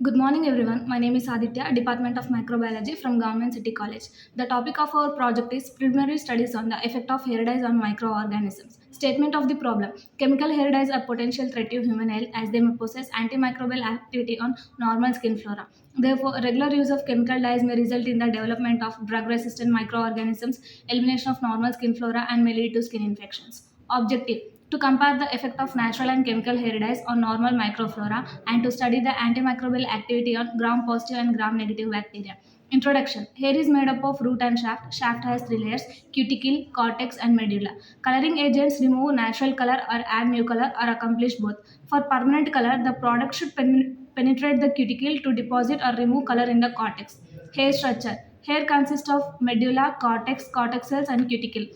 Good morning, everyone. My name is Aditya, Department of Microbiology from Government City College. The topic of our project is preliminary studies on the effect of hair dyes on microorganisms. Statement of the problem: chemical hair dyes are potential threat to human health as they may possess antimicrobial activity on normal skin flora. Therefore, regular use of chemical dyes may result in the development of drug-resistant microorganisms, elimination of normal skin flora, and may lead to skin infections. Objective: to compare the effect of natural and chemical hair dyes on normal microflora and to study the antimicrobial activity on gram positive and gram negative bacteria. Introduction: hair is made up of root and shaft. Shaft has three layers: cuticle, cortex, and medulla. Coloring agents remove natural color or add new color or accomplish both. For permanent color, the product should penetrate the cuticle to deposit or remove color in the cortex. Hair structure: hair consists of medulla, cortex, cortex cells, and cuticle.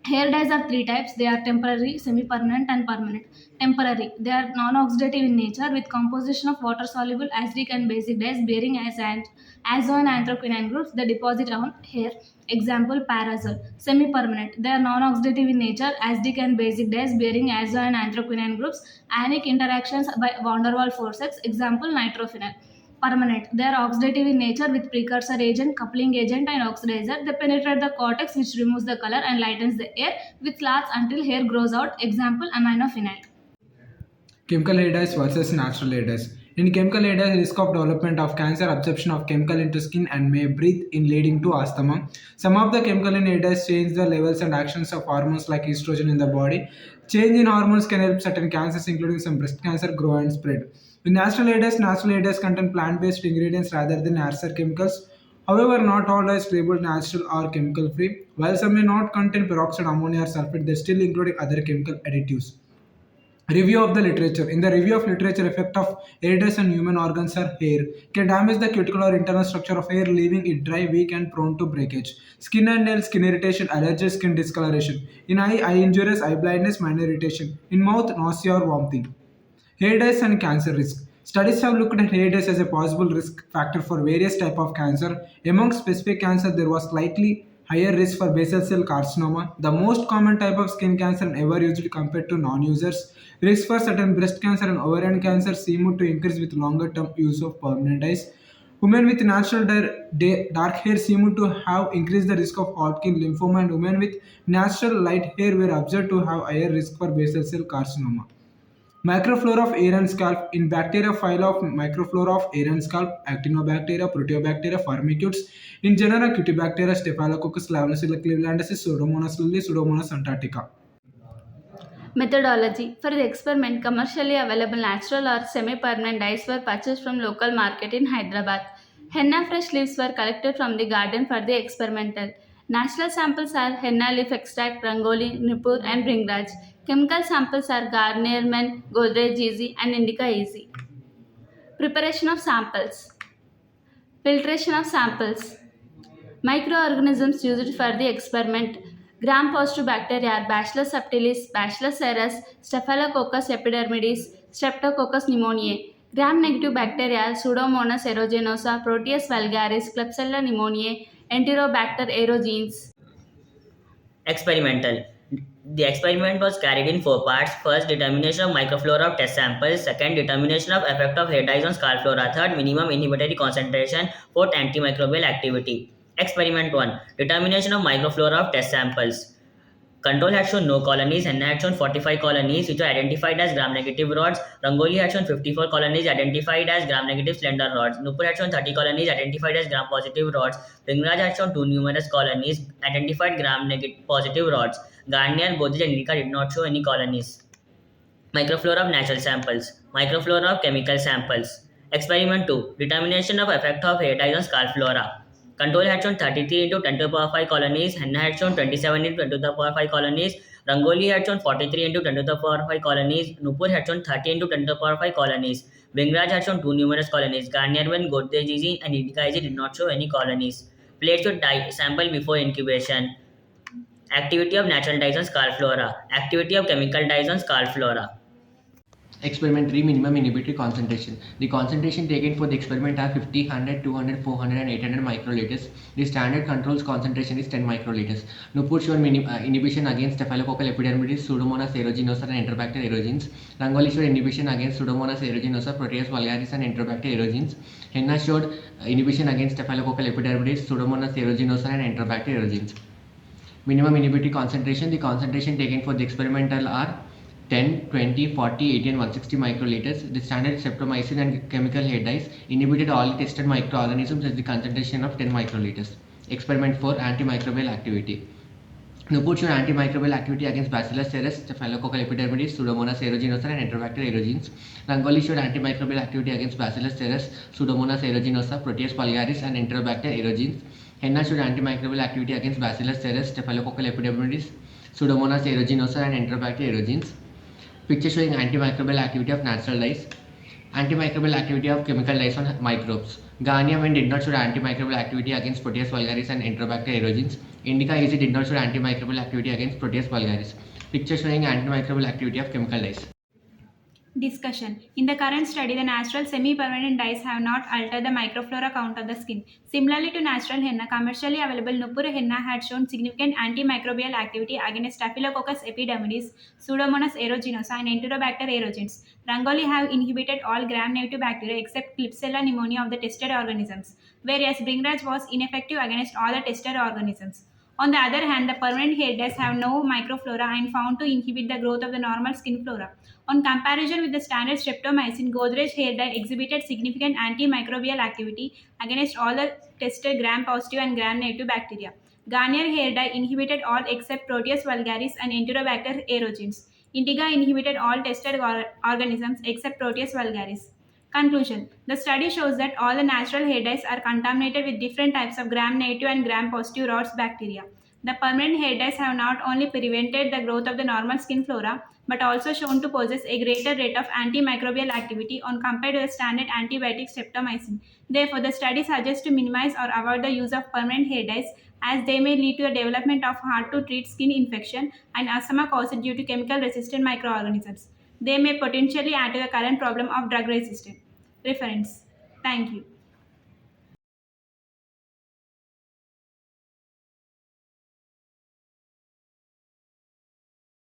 Hair dyes are three types. They are temporary, semi-permanent, and permanent. Temporary. They are non-oxidative in nature with composition of water-soluble acidic and basic dyes bearing as azo and anthraquinone groups. They deposit on hair. Example: parasol. Semi-permanent. They are non-oxidative in nature, acidic and basic dyes bearing azo and anthraquinone groups. Ionic interactions by van der Waals forceps. Example: nitrophenol. Permanent. They are oxidative in nature with precursor agent, coupling agent, and oxidizer. They penetrate the cortex, which removes the color and lightens the air, which lasts until hair grows out. Example: aminophenol. Chemical hair dyes versus natural hair dyes. In chemical hair dyes, risk of development of cancer, absorption of chemical into skin, and may breathe in leading to asthma. Some of the chemical in hair dyes change the levels and actions of hormones like estrogen in the body. Change in hormones can help certain cancers, including some breast cancer, grow and spread. In natural hair dyes contain plant-based ingredients rather than harsher chemicals. However, not all dyes labeled natural or chemical free. While some may not contain peroxide, ammonia, or sulfate, they still include other chemical additives. Review of the literature. In the review of literature, effect of hair dyes on human organs or hair can damage the cuticle or internal structure of hair, leaving it dry, weak, and prone to breakage. Skin and nail, skin irritation, allergies, skin discoloration. In eye injuries, eye blindness, minor irritation. In mouth, nausea or vomiting. Hair dyes and cancer risk. Studies have looked at hair dyes as a possible risk factor for various types of cancer. Among specific cancer, there was slightly higher risk for basal cell carcinoma, the most common type of skin cancer ever used compared to non-users. Risk for certain breast cancer and ovarian cancer seem to increase with longer-term use of permanent dyes. Women with natural dark hair seem to have increased the risk of Hodgkin lymphoma, and women with natural light hair were observed to have higher risk for basal cell carcinoma. Microflora of air and scalp. In bacteria phyla of microflora of air and scalp, actinobacteria, proteobacteria, firmicutes. In genera, Cutibacteria, Staphylococcus, Laminacilla clevelandensis, Pseudomonas lily, Pseudomonas antarctica. Methodology. For the experiment, commercially available natural or semi-permanent dyes were purchased from local market in Hyderabad. Henna fresh leaves were collected from the garden for the experimental. Natural samples are henna leaf extract, rangoli, nipur, and bringraj. Chemical samples are Garnier Men, Godrej Easy, and Indica Easy. Preparation of samples. Filtration of samples. Microorganisms used for the experiment: gram-positive bacteria are Bacillus subtilis, Bacillus cereus, Staphylococcus epidermidis, Streptococcus pneumoniae. Gram-negative bacteria are Pseudomonas aeruginosa, Proteus vulgaris, Klebsiella pneumoniae, Enterobacter aerogenes. Experimental. The experiment was carried in four parts. First, determination of microflora of test samples. Second, determination of effect of hair dyes on scalp flora. Third, minimum inhibitory concentration. Fourth, antimicrobial activity. Experiment 1. Determination of microflora of test samples. Control had shown no colonies, Henna had shown 45 colonies, which were identified as gram-negative rods. Rangoli had shown 54 colonies, identified as gram-negative slender rods. Nupur had shown 30 colonies, identified as gram-positive rods. Ringraj had shown two numerous colonies, identified gram-positive rods. Garnier, Godrej, and Indica did not show any colonies. Microflora of natural samples. Microflora of chemical samples. Experiment 2. Determination of effect of hair dyes on scalp flora. Control had shown 33 into 10 to the power 5 colonies. Henna had shown 27 into 10 to the power 5 colonies. Rangoli had shown 43 into 10 to the power 5 colonies. Nupur had shown 30 into 10 to the power 5 colonies. Bingraj had shown two numerous colonies. Garnier, Godrej and Indica did not show any colonies. Plates with dye sample before incubation. Activity of natural dyes on scalp flora. Activity of chemical dyes on scalp flora. Experiment 3, minimum inhibitory concentration. The concentration taken for the experiment are 50, 100, 200, 400 and 800 microliters. The standard controls concentration is 10 microliters. Nupur showed inhibition against Staphylococcal epidermidis, Pseudomonas aeruginosa and Enterobacter aerogenes. Rangoli showed inhibition against Pseudomonas aeruginosa, Proteus vulgaris and Enterobacter aerogenes. Henna showed inhibition against Staphylococcal epidermidis, Pseudomonas aeruginosa and Enterobacter aerogenes. Minimum inhibitory concentration. The concentration taken for the experimental are 10, 20, 40, 80 and 160 microliters. The standard streptomycin and chemical head dyes inhibited all tested microorganisms at the concentration of 10 microliters. Experiment 4, antimicrobial activity. Nupur showed antimicrobial activity against Bacillus cereus, Staphylococcal epidermidis, Pseudomonas aeruginosa and Enterobacter aerogenes. Rangoli showed antimicrobial activity against Bacillus cereus, Pseudomonas aeruginosa, Proteus vulgaris and Enterobacter aerogenes. Henna showed antimicrobial activity against Bacillus cereus, Staphylococcal epidermidis, Pseudomonas aeruginosa and Enterobacter aerogenes. Picture showing antimicrobial activity of natural dyes. Antimicrobial activity of chemical dyes on microbes. Guanine when did not show antimicrobial activity against Proteus vulgaris and Enterobacter aerogenes. Indica easy did not show antimicrobial activity against Proteus vulgaris. Picture showing antimicrobial activity of chemical dyes. Discussion. In the current study, the natural semi-permanent dyes have not altered the microflora count of the skin. Similarly to natural henna, commercially available Nupur henna had shown significant antimicrobial activity against Staphylococcus epidermidis, Pseudomonas aeruginosa, and Enterobacter aerogenes. Rangoli have inhibited all gram-negative bacteria except Klebsiella pneumonia of the tested organisms, whereas Bringraj was ineffective against all the tested organisms. On the other hand, the permanent hair dyes have no microflora and found to inhibit the growth of the normal skin flora. On comparison with the standard streptomycin, Godrej hair dye exhibited significant antimicrobial activity against all the tested gram-positive and gram-negative bacteria. Garnier hair dye inhibited all except Proteus vulgaris and Enterobacter aerogenes. Indiga inhibited all tested organisms except Proteus vulgaris. Conclusion. The study shows that all the natural hair dyes are contaminated with different types of gram-negative and gram-positive Rots bacteria. The permanent hair dyes have not only prevented the growth of the normal skin flora, but also shown to possess a greater rate of antimicrobial activity on compared to the standard antibiotic streptomycin. Therefore, the study suggests to minimize or avoid the use of permanent hair dyes as they may lead to the development of hard-to-treat skin infection and asthma caused due to chemical-resistant microorganisms. They may potentially add to the current problem of drug resistance. Reference. Thank you.